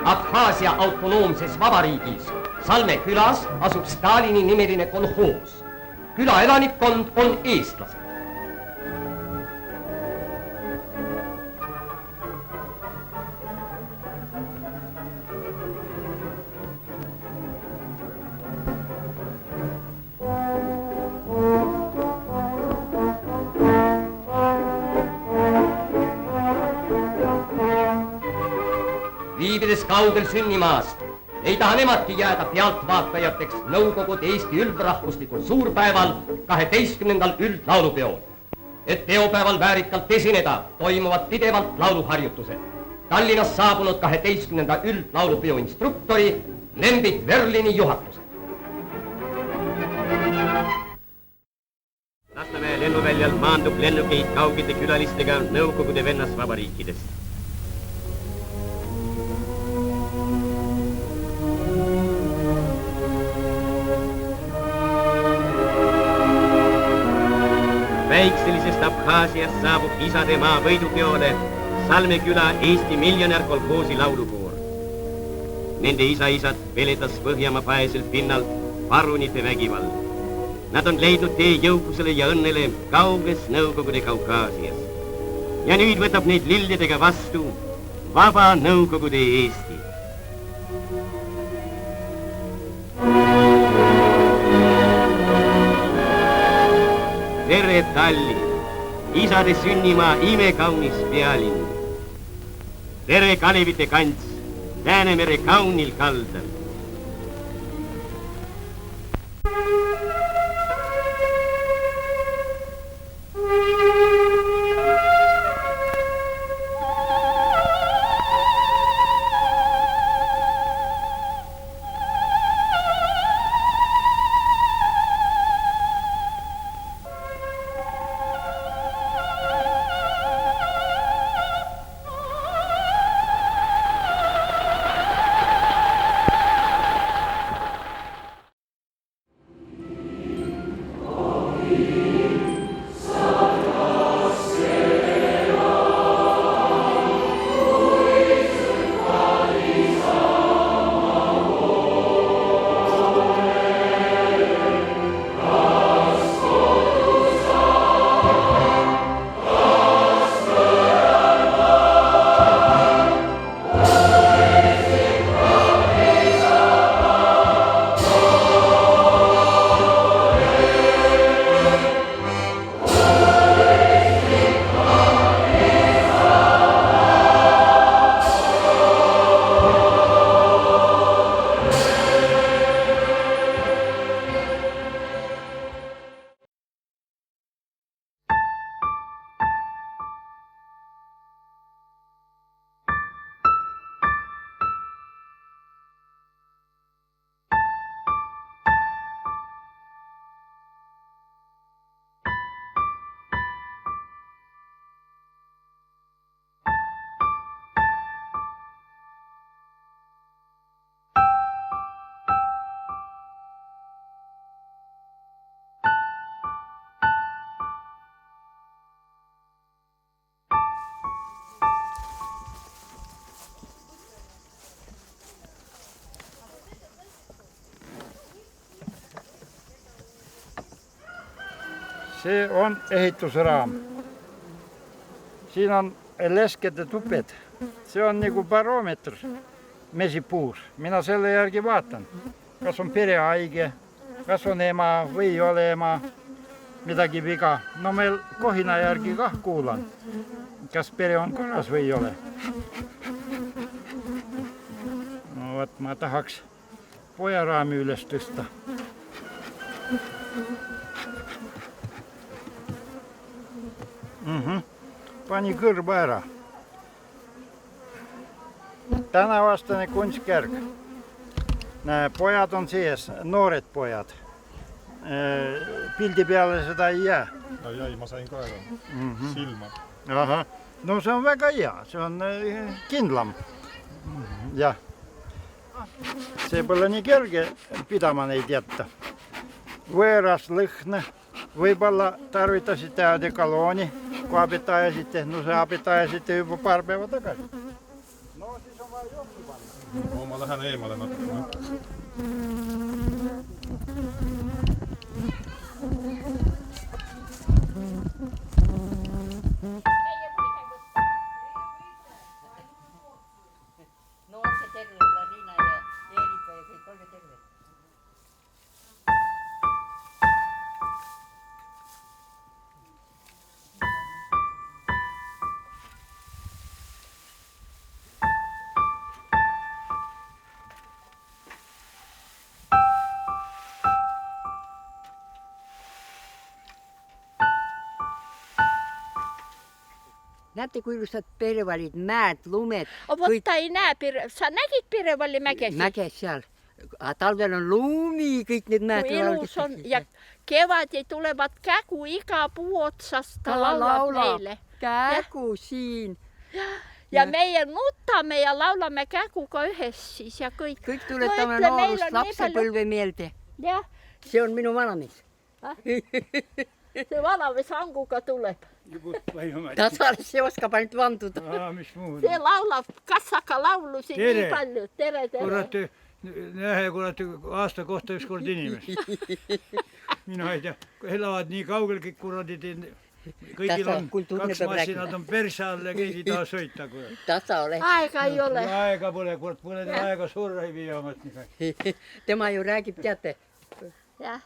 Abhaasia autonoomses vabariigis Salme külas asub Stalini nimeline kolhoos. Küla elanikkond on eestlased. Viibides kaugel sünnimaast ei taha nemadki jääda pealtvaatajateks Nõukogude Eesti üldrahvuslikul suurpäeval 12. üldlaulupeol. Et peopäeval väärikalt esineda, toimuvad pidevalt lauluharjutused. Tallinnas saabunud 12. üldlaulupeo instruktori Lembit Verlini juhatuse. Lasnamäe lennuväljal maandub lennukeid kaugete külalistega Nõukogude vennasvabariikidest. Väikselisest Abhaasiast saabub isade maa võidupeole Salme küla Eesti miljonär kolhoosi laulukoor. Nende isa-isad veletas Põhjamaa paeselt pinnalt parunite vägivald. Nad on leidnud tee jõukusele ja õnnele kauges Nõukogude Kaukaasias. Ja nüüd võtab neid lilledega vastu vaba Nõukogude Eesti. Tere Tallinn, isade sünnimaa imekaunis pealinn. Tere Kalevite kants, Läänemere kaunil kaldal. See on ehitusraam. Siin on leskede tuped. See on nagu baromeeter mesipuus. Mina selle järgi vaatan, kas on pere haige, kas on ema või ei ole ema, midagi viga. No meil kohina järgi kah kuulan, kas pere on korras või ei ole. No võt, ma tahaks pojaraami üles tõsta. Pani kõrba ära. Tänavastane kunstkärg. Pojad on sees, noored pojad. Pildi peale seda ei jää. No jäi, ma sain ka ära. Silma. Aha. No see on väga hea, see on kindlam. Jah. See pole nii kerge pidama neid jätta. Võõras lõhn, Võib-olla tarvitasite adekalooni, kun abit ajasitte. No se abit ajasitte juba paar päeva tagasi. No siis on vaja johtu panna. No ma lähen eemale natuke. No on se terve, Riina ja Eerika ja kõik, olge terved. Näette, kui ilusad Perevallid, mäed, lumed. Vot ta ei näe, sa nägid Perevalli mägesid? Mäges seal. Talvel on lumi, kõik need mäed. Kui ilus on ja kevadi tulevad kägu iga puu otsast, ta laulab meile. Kägu siin. Ja meie nutame ja laulame käguga ühes siis ja kõik. Kõik tuletame noorust lapsepõlve meelde. Jah. See on minu vanamees. See vanamees hanguga tuleb. Ta see oskab ainult vanduda. See laulab kassaka laulusid nii palju. Tere, tere. Kurat, aasta kohta üks kord inimest. Mina ei tea, elavad nii kaugel kõik kuradid. Kõigil on 2 massinad on perse all ja keegi ei taha sõita. Tasa ole. Aega ei ole. Aega pole, kurat, pole aega surra ei vii ametnika. Tema ju räägib, teate. Jah.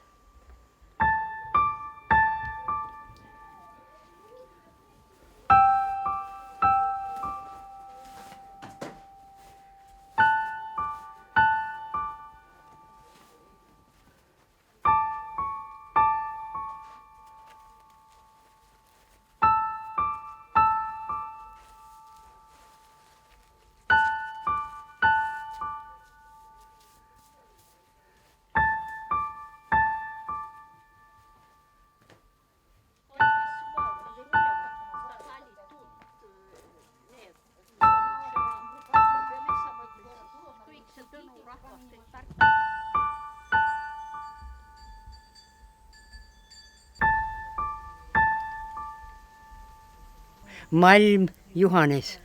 Malm, Juhanes.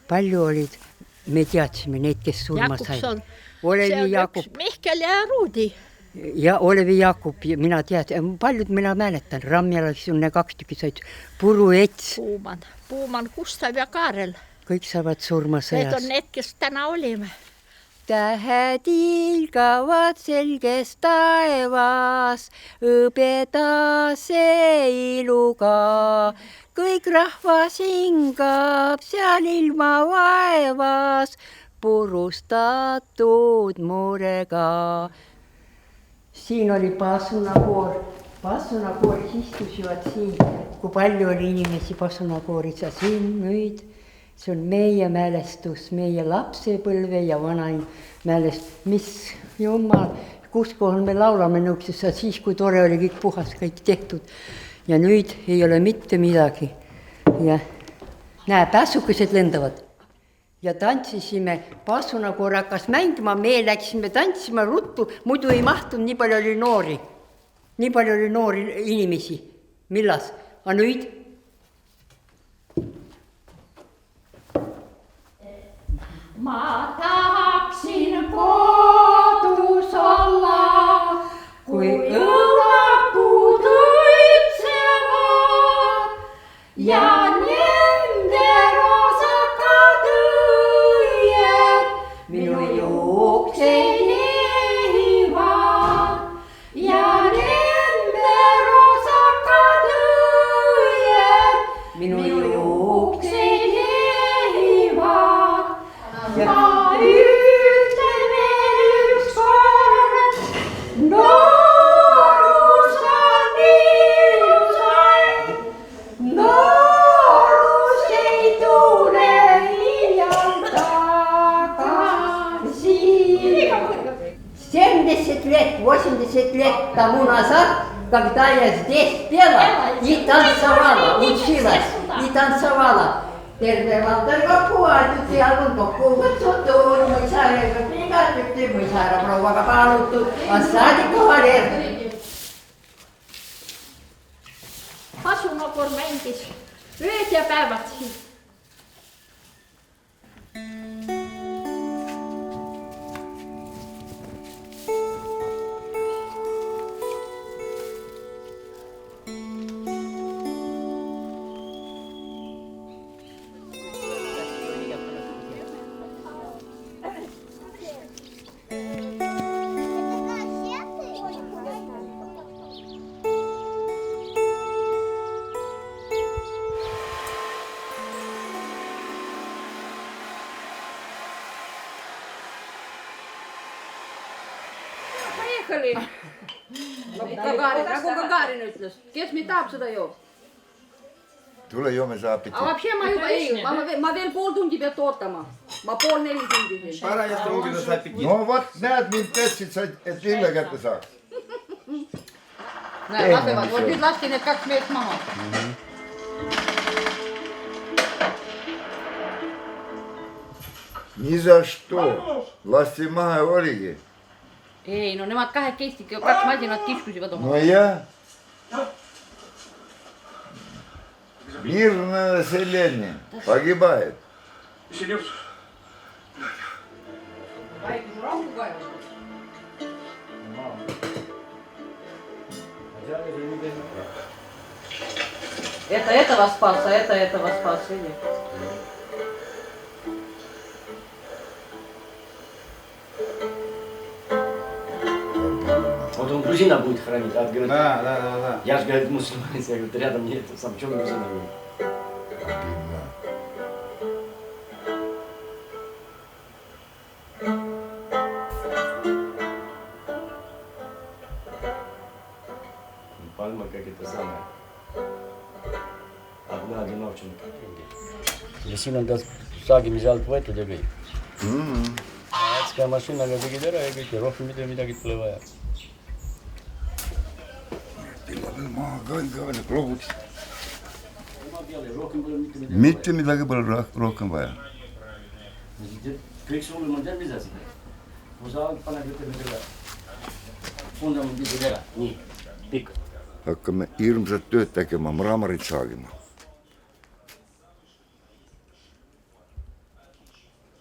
Palju olid, me teadsime neid, kes surma said. Olevi Jakob. Mihkel ja Ruudi. Ja Olevi Jakob, mina teadsin, paljud mina mäletan. Ramjalaks on 2 tükki said. Puru Ets. Puuman, Gustav ja Kaarel. Kõik saavad surma sõjas. Need on need, kes täna olime. Tähed ilgavad selges taevas, õbedase iluga. Kõik rahvas hingab seal ilma vaevas, purustatud murega. Siin oli Pasunakoor. Pasunakoor istusivad siin, kui palju oli inimesi Pasunakooris ja siin nüüd. See on meie mälestus, meie lapsepõlve ja vanain mälest, mis jumal, kus kohal me laulame nõuksesse, siis kui tore oli kõik puhas, kõik tehtud. Ja nüüd ei ole mitte midagi. Ja näe, pääsukesed lendavad. Ja tantsisime, Pasunakoor hakkas mängima, me läksime tantsima ruttu, muidu ei mahtunud, nii palju oli noori. Nii palju oli noori inimesi. Millas? A nüüd? Ma tahaksin kodus olla, kui õunapuud õitsevad ja nende roosakad õied minu juukseid nehivad ja nende roosakad õied minu juukseid nehivad. Ma ütlen veel üks kord, noorus on ilusam, noorus ei tule hiljem tagasi. 70 лет, 80 лет тому назад, когда я здесь пела и танцевала, училась и танцевала. Terve valtaga puhaldud seal on kokku kutsutud, mõisaarega pigatüti, mõisaara prouaga palutud, on saadik kohal järgi. Pasunakoor mängis ööd ja päevad siin. Nagu Gagarin ütles, kes mi tahab seda joo? Tule joome saapiti. Aga вообще ma juba ei, ma veel pool tundi pead ootama. Ma 3-4 tundi siin. Parajasti ongi ta saapiti. No vot, näed, mind tõstsid, et lille kätte saaks. Näe, lasevad, vot nüüd lasti need 2 meest maha. Ni za što. Lasti maha oligi. Ei, no nemad 2 masinat kiskusivad oma. No ja. Мирное население погибает. Это этого спас, а это этого спас. Вот он грузина будет хранить, а говорит, Да. я же, говорит, мусульманец, я говорю, рядом нет, сам что грузина будет. Обидно. Пальма как это самое. Одна одиновченка. Ja siin on ta saagimisi alt võetud ja kõik. Ätska masinaga tegid ära ja kõik ja rohkem midagi pole vaja. Maha ka klobud. Mitte midagi pole rohkem vaja. Kõik sullum on tead mida seda. Kui sa alt paned, ütleme selle fundamendi ära. Nii, pikk. Hakkame hirmsat tööd tegema, mraamarit saagima.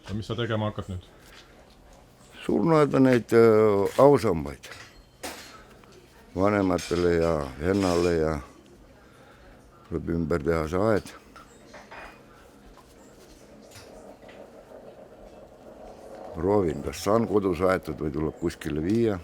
Ja mis sa tegema hakkad nüüd? Surnuaeda neid ausambaid. Vanematele ja vennale ja tuleb ümber teha see aed. Proovin, kas saan kodus aetud või tuleb kuskile viia.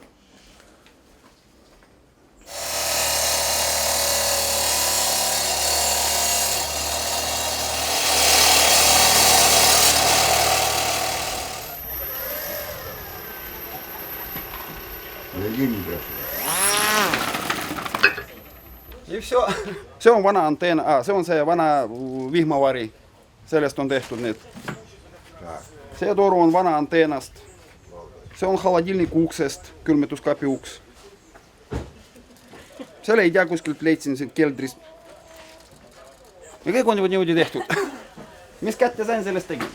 Ja see on vana anteena, see on see vana vihmavari, sellest on tehtud need. See toru on vana anteenast, see on холодильник uksest, külmetuskapi uks. Selle ei tea kuskilt leidsin siin keldrist. Ja kõik on niimoodi tehtud. Mis kätte sain, sellest tegin.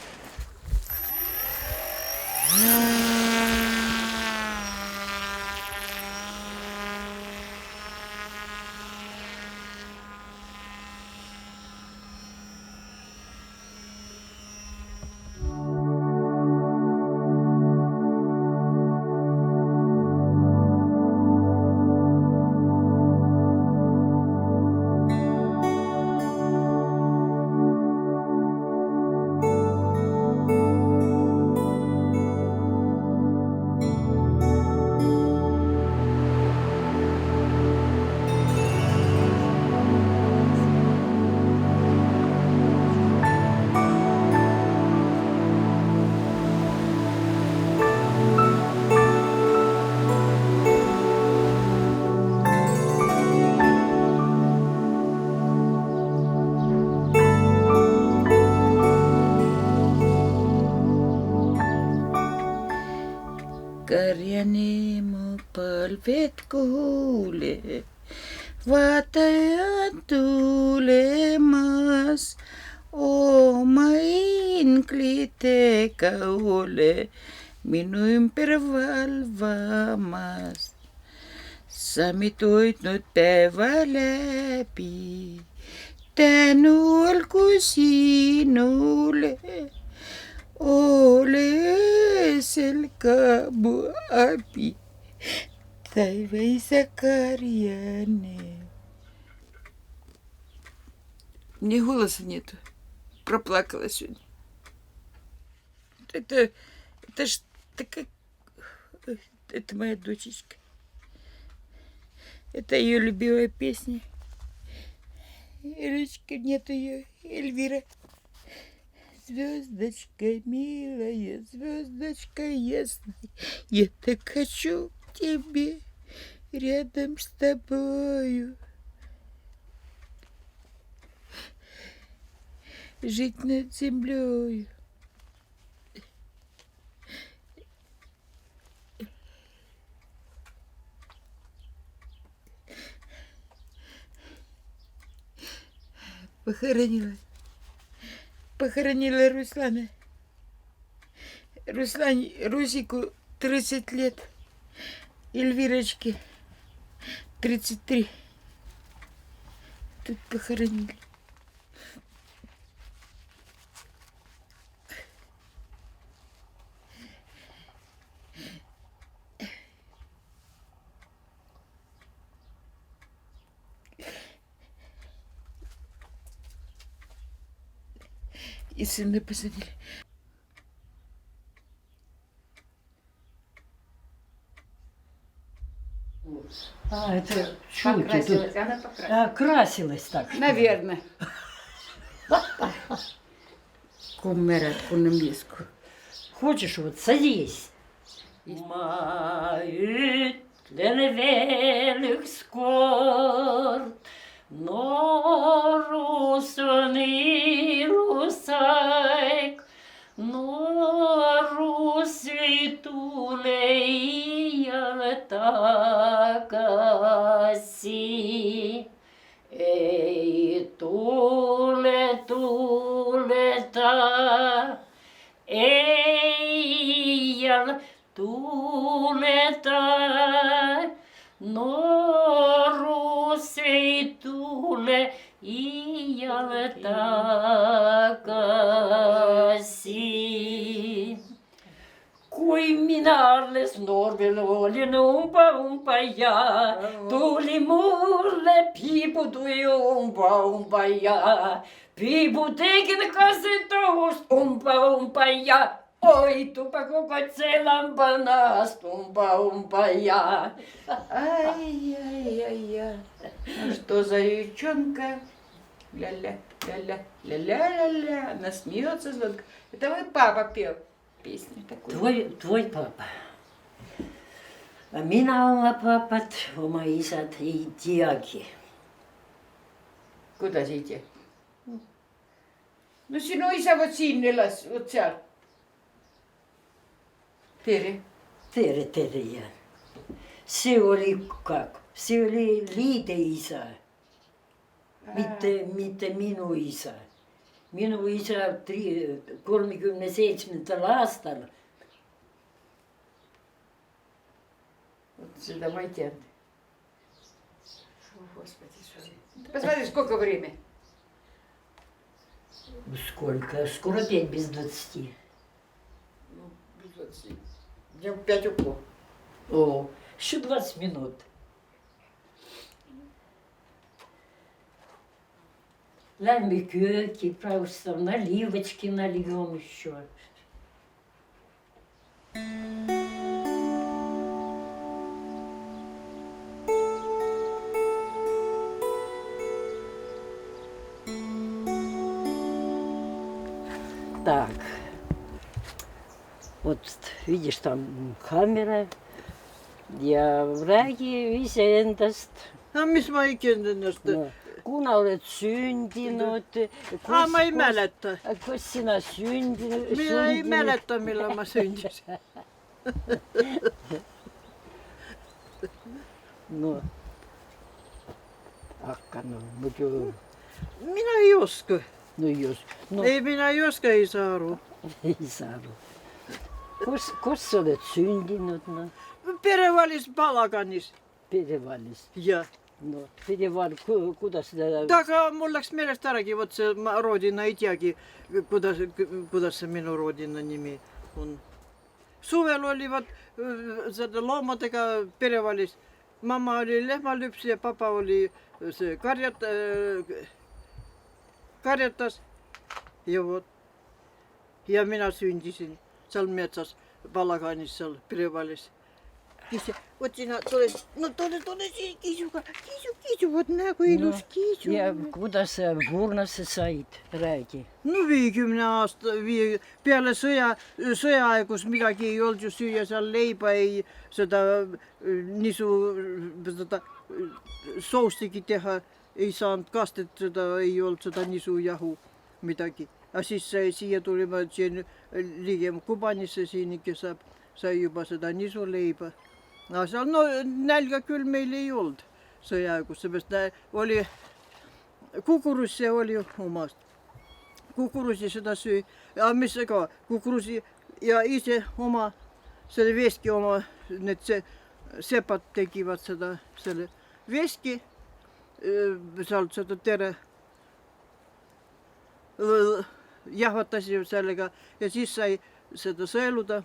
Karjani mu palved kuule, vaatajad tulemas, oma inglitega ole minu ümber valvamas. Sami toitnud päeva läbi. Tänu olgu sinule, ole selga mu abi. Taevaisa Karjane. Мне голоса нету. Проплакала сегодня. Это ж такая... Это моя дочечка. Это ее любимая песня. Ирочка, нет ее, Эльвира. Звездочка милая, звездочка ясная, я так хочу к тебе рядом с тобою. Жить над землей. Похоронила Руслана. Русику 30 лет. Эльвирочке 33. Тут похоронили. И сына посадили. Это шутки тут. Она покрасилась. Красилась так. Наверное. Kummerat kunne miesku. Хочешь, вот садись. Ma ütlen veel ükskord, noorus on ilus aeg, noorus ei tule iial tagasi. Ei tule ta, iial tule ta, noorus ei tule iial tagasi. Kui mina alles noor veel olin, umba ja, tuli mulle piibutui umba ja. Piibu tegin kasetoust umba ja, oi tupako katselan nast umba ja. Ай-яй-яй-яй. Ну что за девчонка? Ля-ля, ля-ля, ля-ля-ля-ля. Она смеется сладко. Это вот папа пел песню такую. Твой папа. А mina oma papat, oma isad ei teagi. Kuidas ei tea? No sinu isa vot siin elas, vot seal. Tere. Tere ja. See oli Liide isa. Mitte minu isa. Minu isa 37. aastal. Вот сюда мой дед. Господи, посмотри, сколько время. Сколько? Скоро 5 без 20. Ну, без 20. Днем 5 уклов. О, еще 20 минут. Lämmi kööki, praegu наливочки нальем еще. Так, вот видишь, там камера ja räägi iseendast. Mis ma ikka ennast? Kuna oled sündinud? Ma ei mäleta. Kus sina sündinud? Mina ei mäleta, millal ma sündisin. No, hakka no, muidu. Mina ei oska. No ei oska. No. Ei, mina ei oska, ei saa aru. Ei saa aru. Kus sa oled sündinud? No? Perevalis Palaganis. Perevalis. Jah. No, Pereval, kuidas seda... Aga mul läks meelest äragi, vot see ma roodina ei teagi, kuidas see minu roodina nimi on. Suvel oli vot seda loomadega Perevalis. Mamma oli lehmalüpsi ja papa oli see karjatas ja vot. Ja mina sündisin seal metsas, Palaganis seal Perevalis. Vot sina tule, no tule siin kiisuga, kiisu, vot näe kui ilus kiisu. Ja kuidas sa Vuurnasse said, räägi? No 50 aasta, peale sõjaaegus midagi ei olnud ju süüa, seal leiba ei, seda nisu, seda soustigi teha ei saanud, kastet seda ei olnud, seda nisujahu midagi. Aga siis siia tulime siin ligem Kubanisse, siin ikka sai juba seda nisuleiba. No seal nälga küll meil ei olnud sõjaaegus, seepärast oli kukurussi oli omast. Kukurussi seda söö, ja mis ka kukurussi ja ise oma, selle veski oma, need sepad tegivad seda, selle veski, sealt seda tere jahvatasi sellega ja siis sai seda sõeluda.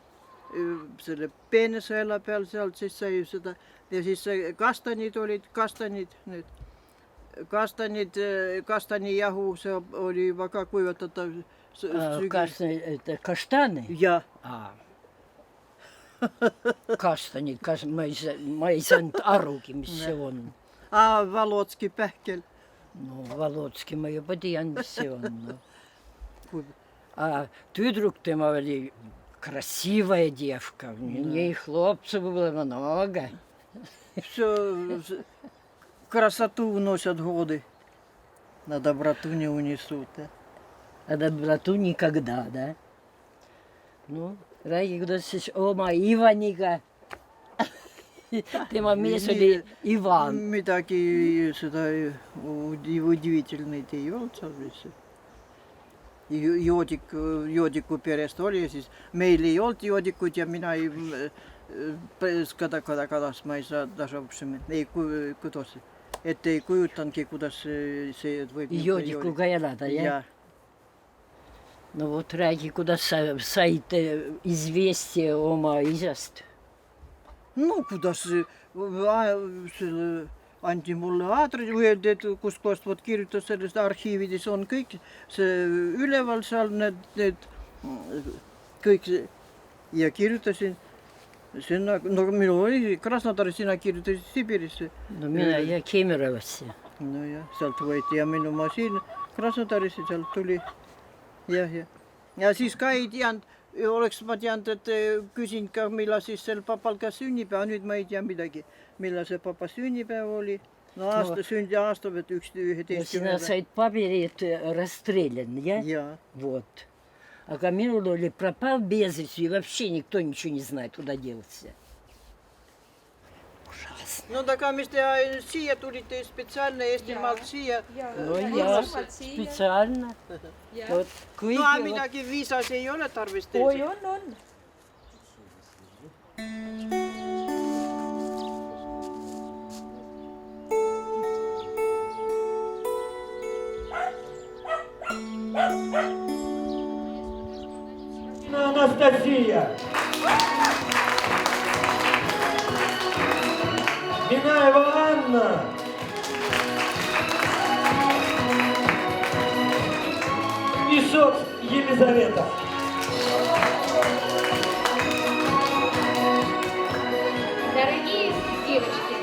Selle peene sõela peal sealt siis sai seda ja siis kastanid olid, kastanijahu, see oli juba ka kuivatatav. Kaštani? Jah. Kastanid, ma ei saanud arugi, mis see on. Valotski pähkel. No, Valotski ma juba tean, mis see on. Tüdruk tema oli красивая девка, у нее хлопцев было много. Все, красоту уносят годы, на доброту не унесут. А доброту никогда, да? Ну, räägi, kuidas siis oma Ivaniga, tema mees oli Ivan. Midagi seda удивительneid ei olnud seal lihtsalt. Joodiku perest oli ja siis meil ei olnud joodikuid ja mina ei, kadas ma ei saa даже kuidas, et ei kujutanudki, kuidas see võib... Joodikuga elada, jah? No vot räägi, kuidas sa said известие oma isast? No kuidas andi mulle aadress, öeldi, et kuskohast vot kirjutas sellest arhiivides on kõik see üleval seal need kõik ja kirjutasin sinna, no minu oli Krasnodaris, sina kirjutasid Sibirisse. No mina ja Kemerovasse. No jah, sealt võeti ja minu ma siin Krasnodaris ja sealt tuli. Ja siis ka ei teanud, oleks ma teanud, et küsin ka, millal siis sel papal ka sünnipäev, nüüd ma ei tea midagi. Millal see papa sünnipäev oli? No aasta võt 11. Sina said paberi, et расстрелян, ja? Ja. Вот. Aga minul oli пропал без вести, и вообще никто ничего не знает, куда делся. Ужасно. No aga mis te siia tulite spetsiaalne Eestimaalt siia? No ja, spetsiaalne. No a midagi viisas ei ole tarvis teil? Oi, on. Анастасия! Минаева Анна! Мишок Елизавета! Дорогие девочки!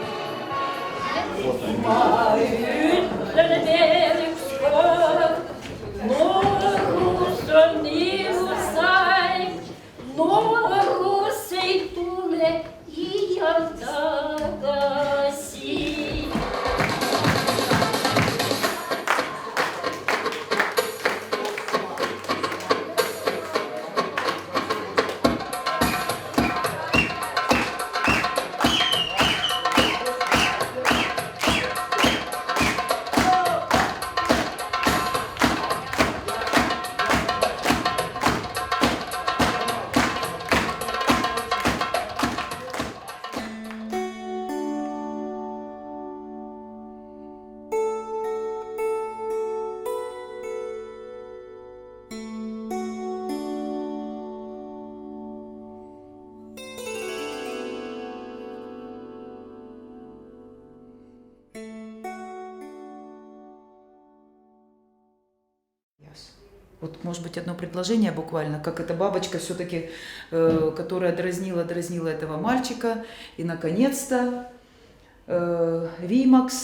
Вот, может быть, одно предложение буквально, как эта бабочка все-таки, которая дразнила этого мальчика. И, наконец-то, Viimaks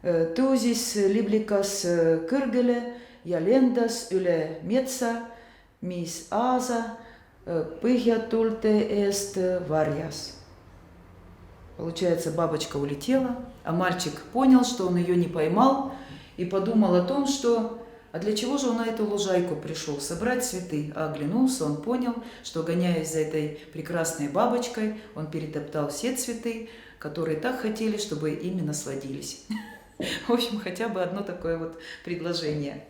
tõusis liblikas kõrgele ja lendas üle metsa, mis aasa põhjatulte eest varjas. Получается, бабочка улетела, а мальчик понял, что он ее не поймал, и подумал о том, что а для чего же он на эту лужайку пришел? Собрать цветы. А оглянулся, он понял, что, гоняясь за этой прекрасной бабочкой, он перетоптал все цветы, которые так хотели, чтобы ими насладились. В общем, хотя бы одно такое вот предложение.